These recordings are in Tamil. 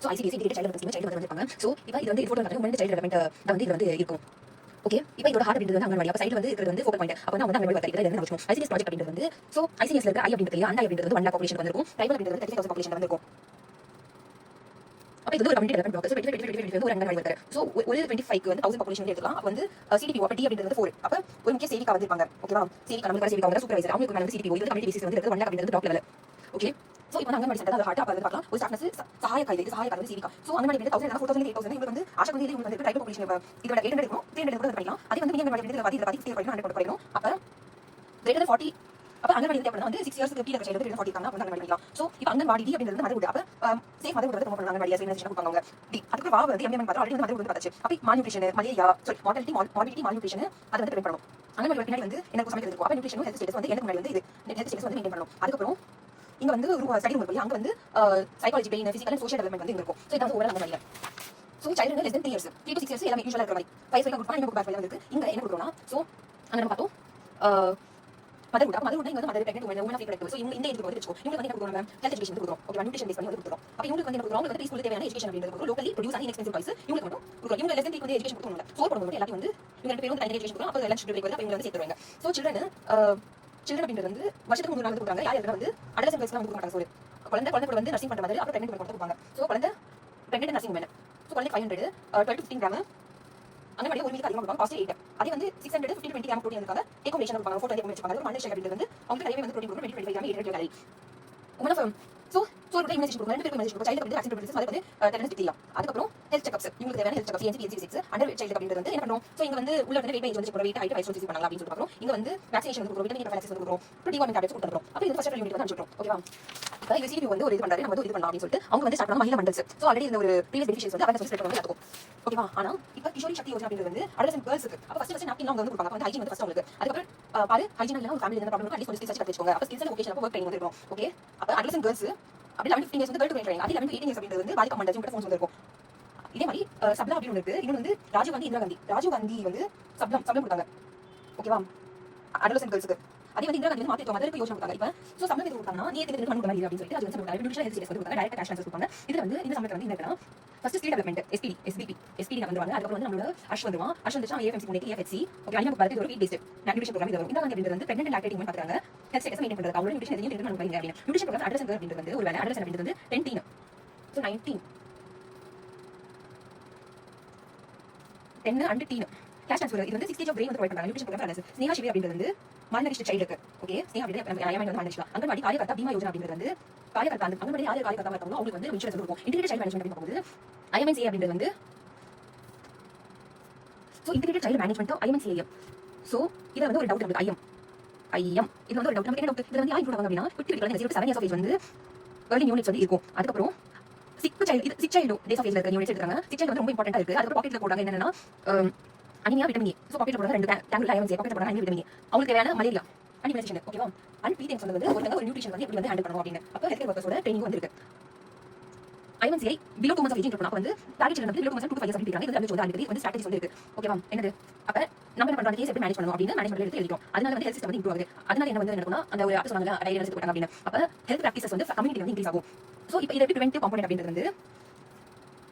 So ICDS integrated child development child வந்து ஸோ இப்போ இது வந்து ஃபோட்டோ வந்து சைல்டு டெவலப்மெண்ட் தான் வந்து இது வந்து இருக்கும். ஓகே, இப்போ இதோட ஹார்ட் அப்படின்றது வந்து அங்கன்வாடி. அப்போ சைடு வந்து இருக்கிறது வந்து 4 பாயிண்ட். அப்போ நான் வந்து அங்கன்வாடி பார்த்துட்டு இதை வந்து நம்ம ஐசிடிஎஸ் ப்ராஜெக்ட் அப்படின்றது வந்து ஸோ ஐசிடிஎஸ்ல இருக்கிற ஐ அப்படின்றது அந்த ஐ அப்படின்றது வந்து 1 லாக் பாப்புலேஷன் வந்திருக்கும். ட்ரைபல் அப்படின்றது 30,000 பாப்புலேஷன் வந்திருக்கும். அப்போ இது ஒரு கம்யூனிட்டி டெவலப்மெண்ட் ப்ராசஸ். 2020 வந்து ஒரு அங்கன்வாடி ஒர்க்கர். ஸோ ஒரு 25க்கு வந்து 1000 பாப்புலேஷன் எடுத்துக்கலாம். அப்போ வந்து சிடிபி அப்போ டி அப்படின்றது வந்து 4. அப்போ ஒரு முக்கிய சேவிகா வந்திருப்பாங்க. ஓகேவா, சேவிகா நம்மளுக்கு சேவிகா வந்து சூப்பர்வைசர், அவங்களுக்கு மேலே சிடிபி இது கம்யூனிட்டி பேசிஸ் வந்து இருக்கிறது 1 லாக் அப்படின்றது டாப் லெவல். ஓகே, ஸோ இப்போ அங்கன்வாடி சென்டர் அது ஹார்ட் அப்போ வந்து பார்க்கலாம். ஒரு ஸ்டாஃப்னஸ் சகாயக்கா இது சகாயக்கா வந்து சிவிகா. ஸோ அங்கன்வாடி வந்து 1000 4000 8000 உங்களுக்கு வந்து ஆஷா வந்து இது வந்து ட்ரைபல் பாப்புலேஷன் இதோட 800 இருக்கும் 300 கூட பண்ணிக்கலாம். அதே வந்து நீங்க அங்கன்வாடி வந்து 50 100 படிக்கணும். அப்போ greater than 40 அப்ப அங்கன்வாடி தேவைப்படுது வந்து 6 இயர்ஸ்க்கு கீழ சைல்டு வந்து 40 இருக்காங்க வந்து அங்கன்வாடி பண்ணிக்கலாம். சோ இப்போ அங்கன்வாடி டி அப்படின்றது மதர் அப்ப சேஃப் மதர் வந்து ப்ரோமோட் பண்ணாங்க அங்கன்வாடி அசைன்மென்ட் கொடுப்பாங்க. டி அதுக்கு வா வந்து எம்எம் பார்த்தா ஆல்ரெடி வந்து மதர் வந்து பார்த்தாச்சு. அப்ப malnutrition malaria sorry morbidity malnutrition அது வந்து ப்ரிவென்ட் பண்ணணும். அங்கன்வாடி பின்னாடி வந்து எனக்கு சமைக்கிறது இருக்கும். அப்ப நியூட்ரிஷன் ஹெல்த் ஸ்டேட்டஸ் வந்து எனக்கு முன்னாடி வந்து இது ஹெல்த் ஸ்டேட்டஸ் வந்து மெயின்டைன் பண்ணணும். அதுக்கு அப்புறம் இங்க வந்து ஒரு ஸ்டடி ரூம் இருக்கு. அங்க வந்து psychology brain physical and social development வந்து இருக்கும். சோ இது வந்து ஓவரால் அங்கன்வாடில சோ சைல்டு வந்து less than 3 years 3 to 6 years எல்லாமே யூசுவலா இருக்கிற மாதிரி 5 வரைக்கும் குட் பண்ணி பேக் இருக்கு. இங்க என்ன கொடுக்கறோம்னா சோ அங்க நம்ம பார்த்தோம் மதர் உட் இங்க வந்து mother pregnant woman of productive. So இவங்க இந்த இதுக்கு வந்து வெச்சுக்கோ. இவங்க வந்து என்ன கொடுக்கறோம் ஹெல்த் எஜுகேஷன் கொடுக்கறோம். ஓகே, நியூட்ரிஷன் பேஸ் பண்ணி வந்து கொடுக்கறோம். அப்ப இவங்களுக்கு வந்து என்ன கொடுக்கறோம் வந்து ஸ்கூல்ல தேவையான எஜுகேஷன் அப்படின்றது கொடுக்கறோம். லோக்கலி ப்ரொடியூஸ் ஆன இன்எக்ஸ்பென்சிவ் ப்ரைஸ் இவங்களுக்கு மட்டும் கொடுக்கறோம். இவங்க லெசன் டேக் வந்து எஜுகேஷன் கொடுக்கறோம். சோ பண்ணும்போது எல்லாத்தையும் வந்து இவங்க ரெண்டு பேரும் தனியாக எஜுகேஷன் கொடுக்கறோம். அப்ப லஞ்ச் பிரேக் வந்து இவங்க வந்து சேர்த்துருவாங்க. சோ சில்ட்ரன் அப்படின்றது வந்து வருஷத்துக்கு 3 நாள் கொடுக்குறாங்க. யார் வந்து அடலசன்ட் கேர்ள்ஸ்லாம் வந்து கொடுக்க மாட்டாங்க. சோ குழந்தை கூட வந்து நர்சிங் பண்ற மாதிரி அப்புறம் பிரெக்னன்ட் கூட கொடுப்பாங்க. சோ குழந்தை பிரெக்னன்ட் நர்சிங் மேன். சோ குழந்தை 500 12 to 15 கிராம் அங்கன்வாடி ஒரு மீட்டர் அதிகமாக கொடுப்பாங்க. காஸ்ட் 8. அதே வந்து 650 to 20 கிராம் புரோட்டீன் இருக்காங்க. ஏகோமேஷன் கொடுப்பாங்க. ஃபோட்டோ ஏகோமேஷன் வச்சுப்பாங்க. ஒரு மல்டி அப்படின்றது வந்து அவங்க நிறையவே வந்து புரோட்டீன் கொடுக்கும். 25 gram 800 calorie. Woman of so ஒரு இம்யூனைசேஷன் கொடுக்கும். 2 பேருக்கு இம்யூனைசேஷன் கொடுக்கும். சைல்டு வந்து வேக்சின் ப்ரொடியூஸ் அது வந்து டெட்டனஸ் டிக்ரியா. அதுக்கு அப்புறம் ஹெல்த் செக்அப்ஸ் இவங்களுக்கு தேவையான health check-ups NCP 6 under child அப்படின்றது வந்து என்ன பண்ணுவோம். சோ இங்க வந்து உள்ள வந்து வெயிட் வந்து வெயிட் ஹைட் வைஸ் சீஸ் பண்ணலாம் அப்படின்னு சொல்லிட்டு இங்க வந்து வேக்சினேஷன் வந்து கொடுக்குறோம். விட்டமின் ப்ரொஃபைலக்ஸ் வந்து கொடுக்குறோம். ப்ரோட்டீன் டேப்லெட்ஸ் கொடுக்குறோம். அப்ப இது ஃபர்ஸ்ட் யூனிட் வந்து அனுப்பிடுறோம். ஓகேவா, இப்போ இது சிடிபி வந்து ஒரு இது பண்றாரு நம்ம வந்து இது பண்ணலாம் அப்படின்னு சொல்லிட்டு அவங்க வந்து ஸ்டார்ட் பண்ண மகிழா மண்டல்ஸ். சோ ஆல்ரெடி இந்த ஒரு ப்ரீவியஸ் பெனிஃபிஷியர்ஸ் வந்து அவங்க ஸ்ப்ரெட் பண்ணுவாங்க எல்லாத்துக்கும். ஓகேவா, ஆனா இப்போ கிஷோரி சக்தி யோஜனா அப்படின்றது வந்து அடலசன்ட் கேர்ள்ஸ்க்கு அப்ப ஃபர்ஸ்ட் நாப்கின் அவங்க வந்து கொடுப்பாங்க. வந்து ஹைஜீன் வந்து ஃபர்ஸ்ட் உங்களுக்கு அதுக்கப்புறம் பாரு ஹைஜீன் இல்ல ஒரு ஃபேமிலி என்ன ப்ராப்ளம் அட்லீஸ்ட் ஸ்கில்ஸ் கத்துக்கோங்க. அப்ப ஸ்கில்ஸ் அண்ட் வொகேஷன் அப்ப வொர்க் ட்ரைனிங் வந்து இருக்கும். ஓகே, அப்ப அடலசன்ட் கேர்ள்ஸ் அப்படி 11 15 இயர்ஸ் வந்து கேர்ள் டு ட்ரைனிங். அது 11 to 18 இயர்ஸ் அப்படின்றது வந்து பாலிகா மண்டல்ஸ் ஃபோன்ஸ் வந்து இருக்கும். இதே மாதிரி சப்ளா அப்படின்னு இருக்கு. இன்னொன்று வந்து ராஜீவ் காந்தி ராஜீவ் காந்தி வந்து சப்ளம் கொடுத்தாங்க. ஓகேவா, அடலசன்ட் கேர்ள்ஸ்க்கு அதே வந்து இந்திரா காந்தி வந்து மாத்திட்டு மதருக்கு யோசனை கொடுத்தாங்க. இப்போ சோ சம்பளம் எது கொடுத்தாங்கன்னா நீ எதுக்கு பண்ண மாதிரி அப்படின்னு சொல்லிட்டு அது வந்து சொல்றாங்க. நியூட்ரிஷன் ஹெல்த் வந்து கொடுத்தாங்க. டைரக்ட் கேஷ் ட்ரான்ஸ்ஃபர் கொடுப்பாங்க. இதுல வந்து இந்த சம்பளத்துல வந்து என்னன்னா ஃபர்ஸ்ட் ஸ்கில் டெவலப்மெண்ட் SPD வந்துருவாங்க. அதுக்கப்புறம் வந்து நம்மளோட அஷ் வந்துருவான். அஷ் வந்துச்சா AFMC முனைக்கு AFHC. ஓகே, அனிமா பார்த்து ஒரு ஃபீட் பேஸ்ட் நியூட்ரிஷன் ப்ரோக்ராம் இது வரும். இந்த வந்து அப்படின்றது வந்து பிரெக்னன்ட் லாக்டேட்டிங் வந்து பாக்குறாங்க. ஹெல்த் ஸ்டேட்டஸ் மெயின்டைன் பண்றது. அவங்களோட நியூட்ரிஷன் எதையும் மெயின்டைன் பண்ணுவாங்க அப்படின்னு. நியூட்ரிஷன் ப்ரோக்ராம் அட்ரஸ் அப்படின்றது வந்து ஒரு வேலை அட்ரஸ் அப்படின்றது வந்து 10 so 19 10 and 10 கேஷ் ட்ரான்ஸ்ஃபர் இது வந்து 6 ஸ்டேஜ் ஆஃப் பிரெயின் வந்து ப்ரொவைட் பண்றாங்க. நியூட்ரிஷன் ப்ரோக்ராம் அட்ரஸ் ஸ்னேஹா சிவி அப்படின்றது வந்து மால்நரிஷ்ட் சைல்டுக்கு. ஓகே, ஸ்னேஹா அப்படின்றது ஐஎம்ஐ வந்து மால்நரிஷ்ட் அங்கன்வாடி காரியகர்த்தா பீமா யோஜனா அப்படின்றது வந்து காரியகர்த்தா அந்த அங்கன்வாடி யார் காரியகர்த்தாவா இருக்காங்களோ அவங்களுக்கு வந்து இன்சூரன்ஸ் கொடுக்கும். இன்டிகிரேட்டட் சைல்டு மேனேஜ்மெண்ட் அப்படின்னு பார்க்கும்போது IMNCA அப்படின்றது வந்து so integrated child management IMNCA. So இது வந்து ஒரு டவுட் நமக்கு ஐஎம் இது வந்து ஒரு டவுட் நமக்கு என்ன டவுட் இது வந்து யார் இன்க்ளூட் ஆவாங்க அப்படின்னா குட்டி குழந்தை 0 to 7 years of age வந்து early யூனிட்ஸ் வந்து இருக்கும். அதுக்கப்புறம் சிக் சைல்டு டேஸ் ஆஃப் ஏஜ்ல இருக்க யூனிட்ஸ் எடுத்துறாங்க. சிக் சைல்டு வந்து ரொம்ப இம்பார்ட்டன்ட்டா இருக்கு. அதுக்கு பாக்கெட்ல போடுறாங்க என்னன்னா அனிமியா விட்டமின் ஏ. சோ பாக்கெட்ல போடுறாங்க 2 டேங்கிள் IMNCA பாக்கெட்ல போடுறாங்க அனிமியா விட்டமின் ஏ. அவங்களுக்கு தேவையான மலேரியா அனிமேஷன். ஓகேவா, அண்ட் பீடிஎம் சொன்னது வந்து ஒரு நியூட்ரிஷன் வந்து எப்படி வந்து ஹேண்டில் பண்ணணும் அப்படின்னு அப்ப ஹெல்த் கேர் வர்க்கர்ஸோட ட்ரெய்னிங் வந்து இருக்கு. IMNCA below 2 months of age இருக்கணும். அப்ப வந்து டார்கெட் சில்ட்ரன் வந்து below 2 months to 5 years அப்படி இருக்காங்க. இது வந்து அடிக்கடி வந்து ஸ்ட்ராட்டஜிஸ் வந்து இருக்கு. ஓகேவா, என்னது அப்ப நம்ம என்ன பண்றோம் கேஸ் எப்படி மேனேஜ் பண்ணணும் அப்படின்னு மேனேஜ்மென்ட்ல எடுத்து எழுதிட்டோம். அதனால வந்து ஹெல்த் சிஸ்டம் வந்து இம்ப்ரூவ் ஆகுது. அதனால என்ன வந்து நடக்கும்னா அந்த ஒரு ஆர்ட் சொன்னாங்க டைரக்ட் எடுத்து போட்டாங்க அப்படின்னு அப்ப ஹெல்த் பிராக்டிசஸ் வந்து கம்யூனிட்டி வந்து இன்க்ரீஸ் ஆகும். சோ இப்போ இது எப்படி பிரிவென்டிவ் காம்போனன்ட் அப்படின்றது வந்து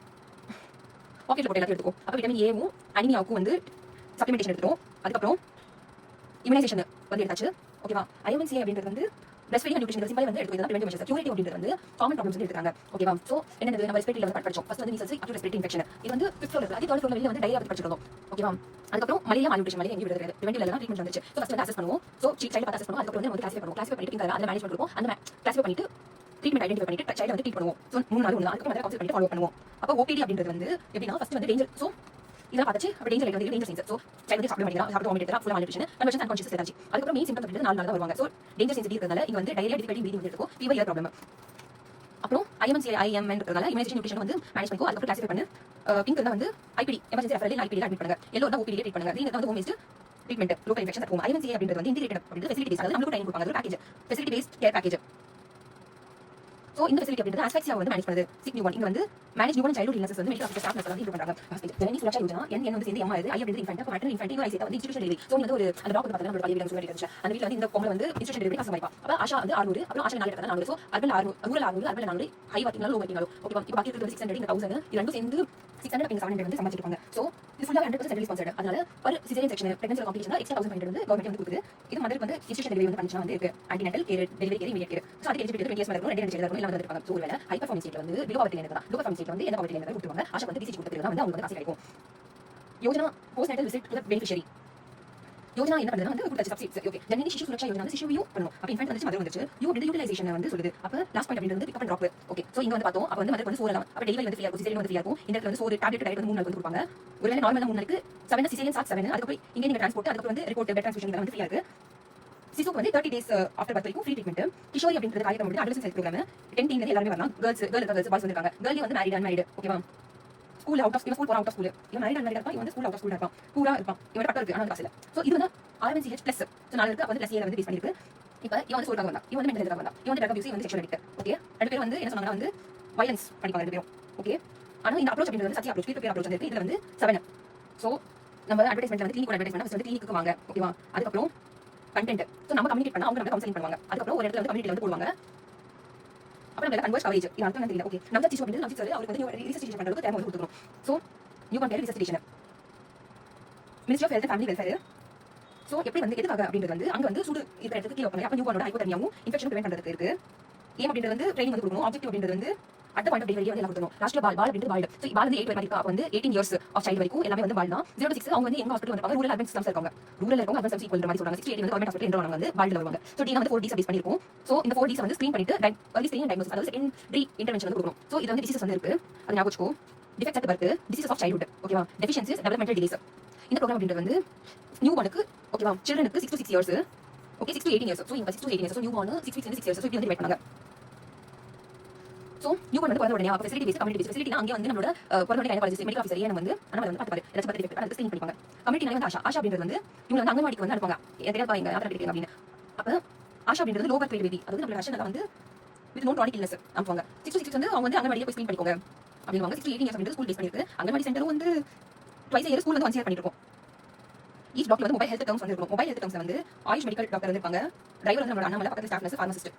பாக்கெட்ல போட்டு எல்லாத்தையும் எடுத்துக்கோ. அப்ப விட்டமின் ஏவும் அனிமியாவுக்கும் வந்து சப்ளிமெண்டேஷன் எடுத்துட்டோம். அதுக்கப்புறம் இம்யூனைசேஷன் வந்து எடுத்தாச்சு. ஓகேவா, IMNCA அப்படின்றது வந்து பிரஸ்ட் ஃபீடிங் நியூட்ரிஷன் சிம்பிளா வந்து எடுத்து இதெல்லாம் பிரிவென்டிவ் மெஷர்ஸ். கியூரேட்டிவ் அப்படின்றது வந்து காமன் ப்ராப்ளம்ஸ் வந்து எடுத்துறாங்க. ஓகேவா, சோ என்னது நம்ம ரெஸ்பிரேட்டரி லெவல் படிச்சோம். ஃபர்ஸ்ட் வந்து மீசல்ஸ் அக்யூட் ரெஸ்பிரேட்டரி இன்ஃபெக்ஷன் இது வந்து 5th ஃப்ளோர்ல இருக்கு. அது 3rd ஃப்ளோர்ல வெளிய வந்து டைரியா பத்தி படிச்சிருக்கோம். ஓகேவா, அதுக்கப்புறம் மலேரியா மால்நியூட்ரிஷன் மலேரியா எங்க விடுறது பிரிவென்டிவ் லெவல்ல ட்ரீட்மென்ட் வந்துச்சு. சோ ஃபர்ஸ்ட் வந்து அசஸ் பண்ணுவோம். சோ சைல்ட் பார்த்து அசஸ் பண்ணுவோம். அதுக்கப்புறம் வந்து கிளாசிஃபை பண்ணுவோம். கிளாசிஃபை பண்ணிட்டு அதுல மேனேஜ்மென்ட் கொடுப்போம். அந்த கிளாசிஃபை பண்ணிட்டு ட்ரீட்மென்ட் ஐடென்டிஃபை பண்ணிட்டு சைல்ட் வந்து ட்ரீட் பண்ணுவோம். சோ 3 நாள் அதுக்கப்புறம் வந்து கவுன்சில் பண்ணிட்டு ஃபாலோ பண்ணுவோம். அப்ப OPD அப்படின்றது வந்து எப்படின்னா ஃபர்ஸ்ட் வந்து டேஞ்சர். சோ இதெல்லாம் பார்த்தாச்சு. அப்ப டேஞ்சர் லைட் வந்து டேஞ்சர் சைன்ஸ். சோ சைல்ட் வந்து சாப்பிட மாட்டேங்கிறா சாப்பிட வாமிட் எடுக்கிறா ஃபுல்லா மால்நியூட்ரிஷன் கன்வர்ஷன் அன்கான்ஷியஸ் ஏதாச்சு. அதுக்கப்புறம் மெயின் சிம்ப்டம்ஸ் அப்படின்றது 4 நாள் தான் வருவாங்க. சோ டேஞ்சர் சைன்ஸ் இருக்கிறதால இங்க வந்து டைரியா டிஃபிகல்ட்டி ப்ரீதிங் வந்து இருக்கும். Fever year problem. அப்புறம் IMNCA IM என்றதால இம்யூனைசேஷன் நியூட்ரிஷன் வந்து மேனேஜ் பண்ணிக்கோ. அதுக்கப்புறம் கிளாசிஃபை பண்ணு. பிங்க் தான் வந்து IPD emergency referral IPD admit பண்ணுங்க. எல்லோ தான் OPD ட்ரீட் பண்ணுங்க. கிரீன் தான் வந்து home based treatment local infection இருக்கும். IMNCA அப்படின்றது வந்து இன்டிகிரேட்டட் அப்படின்றது ஃபெசிலிட்டி பேஸ்ட். அதாவது நமக்கு ட்ரைனிங் கொடுப்பாங்க. ஒரு package facility based care package. So இந்த ஃபெசிலிட்டி அப்படின்றது ஆஸ்பெக்ட்ஸியா வந்து மேனேஜ் பண்ணுது சிக் நியூ ஒன் இங்க வந்து manage new one child illness வந்து மெடிக்கல் ஆஃபீஸர் ஸ்டாஃப் நர்ஸ் வந்து இம்ப்ரூவ் பண்றாங்க ஜனனி சுரக்ஷா யோஜனா என் வந்து சேர்ந்து எம்மா ஐ அப்படின்றது இன்ஃபென்ட் மேட்டர் இன்ஃபென்ட் ஐசி வந்து இன்ஸ்டிடியூஷன் டெலிவரி ஸோ வந்து ஒரு அந்த டாக்டர் பார்த்தா நம்மளோட பள்ளி சொல்லி இருந்துச்சு அந்த வீட்டில் வந்து இந்த பொம்பளை வந்து இன்ஸ்டிடியூஷன் டெலிவரி காசு வாய்ப்பா அப்போ ஆஷா வந்து 600 அப்புறம் Asha 4 400 so urban 600 rural 600 urban 400 high வாக்கிங்னாலும் லோ வாக்கிங்னாலும் ஓகே இப்போ பாக்கி இருக்கிறது 600 இந்த 1000 இது ரெண்டும் சேர்ந்து 600 அப்படிங்க 700 வந்து சமாளிச்சிருப்பாங்க ஸோ இது ஃபுல்லாக 100% சென்ட்ரல் ஸ்பான்சர்ட் அதனால ஒரு caesarean section pregnancy complication extra 1500 வந்து கவர்மெண்ட் வந்து கொடுக்குது இது மதருக்கு வந்து இன்ஸ்டிடியூஷன் டெலிவரி வந்து பண்ணிச்சுனா வந்து இருக்கு antenatal care delivery care immediate care so அதுக்கு எலிஜிபிலிட்டி 20 இயர்ஸ் மேலே இருக்கும் 2 இயர்ஸ் எல்லாம் வந்து இருப்பாங்க ஸோ ஒருவேளை ஹை பர்ஃபார்மன்ஸ் ஸ்டேட்ல வந்து below poverty line low performance ஸ்டேட்ல வந்து எந்த பவர்ட்டி லைன் கொடுத்துருவாங்க ஆஷா வந்து டிசிஜி கொடுத்துருந்தா வந்து அவங்களுக்கு வந்து காசு கிடைக்கும் Yojana post natal visit to the beneficiary Yojana என்ன பண்ணுதுன்னா வந்து கொடுத்தாச்சு சப்சிட்ஸ் ஓகே ஜனனி சிசு சுரக்ஷா யோஜனா வந்து சிசுவையும் பண்ணணும் அப்போ இன்ஃபென்ட் வந்து மதர் வந்துச்சு யூ வந்து யூட்டிலைசேஷன் வந்து சொல்லுது அப்போ லாஸ்ட் பாயிண்ட் அப்படின்றது pickup and drop okay so இங்க வந்து பார்த்தோம் அப்போ வந்து மதர் வந்து 4 எல்லாம் அப்போ டெலிவரி வந்து ஃப்ரீயா இருக்கும் சிசேரியன் வந்து ஃப்ரீயா இருக்கும் இந்த இடத்துல வந்து 4 டேப்லெட் டைரக்ட் வந்து 3 நாள் வந்து கொடுப்பாங்க ஒருவேளை நார்மலா 3 நாளுக்கு 7 சிசேரியன் சாட் 7 அதுக்கு இங்க நீங்க டிரான்ஸ்போர்ட் அதுக்கு வந்து ரிப்போர்ட் பெட் ட்ரான்ஸ்மிஷன் வந்து ஃப்ரீயா இருக்கு சிசுக்கு வந்து 30 days ஆஃப்டர் பர்த் வரைக்கும் ஃப்ரீ ட்ரீட்மெண்ட் கிஷோரி அப்படின்றது காரியக்ரமம் வந்து அட்வர்ஸ் ஹெல்த் ப்ரோக்ராம் 10 டீன்ல எல்லாரும் வரலாம் கேர்ள்ஸ் பாய்ஸ் வந்திருக்காங்க கேர்ள் வந்து மேரிட் அன்மேரிட் ஓகேவா ஸ்கூல் அவுட் ஆஃப் ஸ்கூல் போற அவுட் ஆஃப் ஸ்கூல் இவன் மேரிட் அன்மேரிட் இருப்பான் இவன் வந்து ஸ்கூல் அவுட் ஆஃப் ஸ்கூல் இருப்பான் பூரா இருப்பான் இவன் பட்டம் இருக்கு ஆனால் காசு இல்ல ஸோ இது வந்து RMCH பிளஸ் ஸோ 4 இருக்கு வந்து பிளஸ் ஏல வந்து பேஸ் பண்ணிருக்கு இப்போ இவன் வந்து சொல்றாங்க வந்தா இவன் வந்து மென்டல் ஹெல்த் வந்தா இவன் வந்து ட்ரக் அபியூஸ் வந்து செக்ஷுவல் அடிக்ட் ஓகே ரெண்டு பேரும் வந்து என்ன சொன்னாங்கன்னா வந்து வயலன்ஸ் பண்ணிப்பாங்க ரெண்டு பேரும் ஓகே ஆனா இந்த அப்ரோச் அப்படின்றது வந்து சச்சி அப்ரோச் பேர் அப்ரோச் வந்து இதுல வந்து 7 ஸோ நம்ம அட்வர்டைஸ்மெண்ட்ல வந்து கிளினிக் அட்வர்டைஸ்மெண்ட் வந்து கிளினிக்கு வாங்க ஓகேவா அதுக்கப்புறம் கண்டென்ட் ஸோ நம்ம கம்யூனிகேட் பண்ணா அவங்க நம்ம கவுன்சிலிங் பண்ணுவாங்க அதுக்கப்புறம் ஒரு இடத்துல வந்து கம்யூனிட்டில வந்து போடுவாங்க அப்புறம் நம்ம கன்வர்ஸ் கவரேஜ் இது அர்த்தம் தெரியல ஓகே நம்ம சிசு அப்படின்றது நம்ம சார் அவருக்கு வந்து ரிசர்ச் பண்றதுக்கு டைம் வந்து கொடுத்துறோம் ஸோ நியூ கான் care research ministry of health and family welfare so எப்படி வந்து எதுக்காக அப்படின்றது வந்து அங்கே வந்து சூடு இருக்கிற இடத்துக்கு கீழே வைப்பாங்க அப்போ நியூ பார்னோட ஹைப்போதெர்மியாவும் இன்ஃபெக்ஷன் ப்ரிவென்ட் பண்ணுறதுக்கு இருக்கு ஏம் அப்படின்றது வந்து ட்ரைனிங் வந்து கொடுக்கணும் ஆப்ஜெக்டிவ் அப்படின்றது வந்து அட் பாயிண்ட் ஆஃப் டெலிவரி வந்து எல்லாம் கொடுக்கணும் லாஸ்ட்ல பால் அப்படின்றது பால் ஸோ பால் வந்து 8 வரைக்கும் வந்து 18 இயர்ஸ் ஆஃப் சைல்டு வரைக்கும் எல்லாமே வந்து பால் தான் 0 to 6 அவங்க வந்து எங்க ஹாஸ்பிட்டல் வந்து ரூரல் அர்பன் சிஸ்டம்ஸ் இருக்காங்க ரூரல் இருக்கவங்க அர்பன் சிஸ்டம்ஸ் ஈக்குவல் மாதிரி சொல்றாங்க 68 வந்து கவர்மெண்ட் ஹாஸ்பிட்டல் என்றவங்க வந்து பால்ல வருவாங்க ஸோ டீனா வந்து 4 Ds பேஸ் பண்ணிருக்கும் ஸோ இந்த 4 Ds வந்து ஸ்கிரீன் பண்ணிட்டு early screening and diagnosis அதாவது செகண்டரி இன்டர்வென்ஷன் வந்து கொடுக்கணும் ஸோ இது வந்து டிசீசஸ் வந்து இருக்கு அது ஞாபகம் வச்சுக்கோ defects at birth diseases of childhood ஓகேவா டெஃபிஷியன்சிஸ் டெவலப்மெண்டல் டிலேஸ் இந்த ப்ரோக்ராம் அப்படின்றது வந்து நியூ பார்னுக்கு ஓகேவா சில்ட்ரனுக்கு 6 to 6 years okay 6 to 18 years so இவங்க 6 to 18 years so new born 6 weeks 6 years so இப்படி வந்து டிவைட் பண்ணாங்க ஸோ நியூ பார்ன் வந்து பிறந்த உடனே அப்போ ஃபெசிலிட்டி பேஸ் கம்யூனிட்டி ஃபெசிலிட்டினா அங்கே வந்து நம்மளோட பிறந்த கைனகாலஜிஸ்ட் மெடிக்கல் ஆஃபீஸர் ஏன் வந்து நம்ம வந்து பார்த்துப்பாரு ஏதாச்சும் பர்த் டிஃபெக்ட் அதை ஸ்கிரீன் பண்ணிப்பாங்க கம்யூனிட்டி வந்து ஆஷா அப்படின்றது வந்து இவங்க வந்து அங்கன்வாடிக்கு வந்து அனுப்புவாங்க எதிராக இங்கே யாத்திரை கிடைக்கிறீங்க அப்படின்னு அப்போ ஆஷா அப்படின்றது லோ பர்த் பேபி அதாவது நம்மளோட ரஷனில் வந்து வித் நோ க்ரானிக் இல்னஸ் அனுப்புவாங்க 6 to 6 வந்து அவங்க வந்து அங்கன்வாடியை போய் ஸ்கிரீன் பண்ணிக்கோங்க அப்படின்வாங்க 6 to 18 இயர்ஸ் அப்படின்றது ஸ்கூல் பேஸ் பண்ணிருக்கு அங்கன்வாடி சென்டரும் வந்து ட்வைஸ் இயர் ஸ்கூல் வந்து ஒன்ஸ் இயர் பண்ணிருக்கோம் ஈச் டாக்டர் வந்து மொபைல் ஹெல்த் டர்ம்ஸ் வந்து இருக்கும் மொபைல் ஹெல்த் டர்ம்ஸ் வந்து ஆயுஷ் மெடிக்கல் டாக்டர் வந்து இருப்பாங்க டிரைவர் வந்து நம்மளோட அண்ணாமலை பக்கத்தில் ஸ்டாஃப் நர்ஸ் ஃபார்மசிஸ்ட்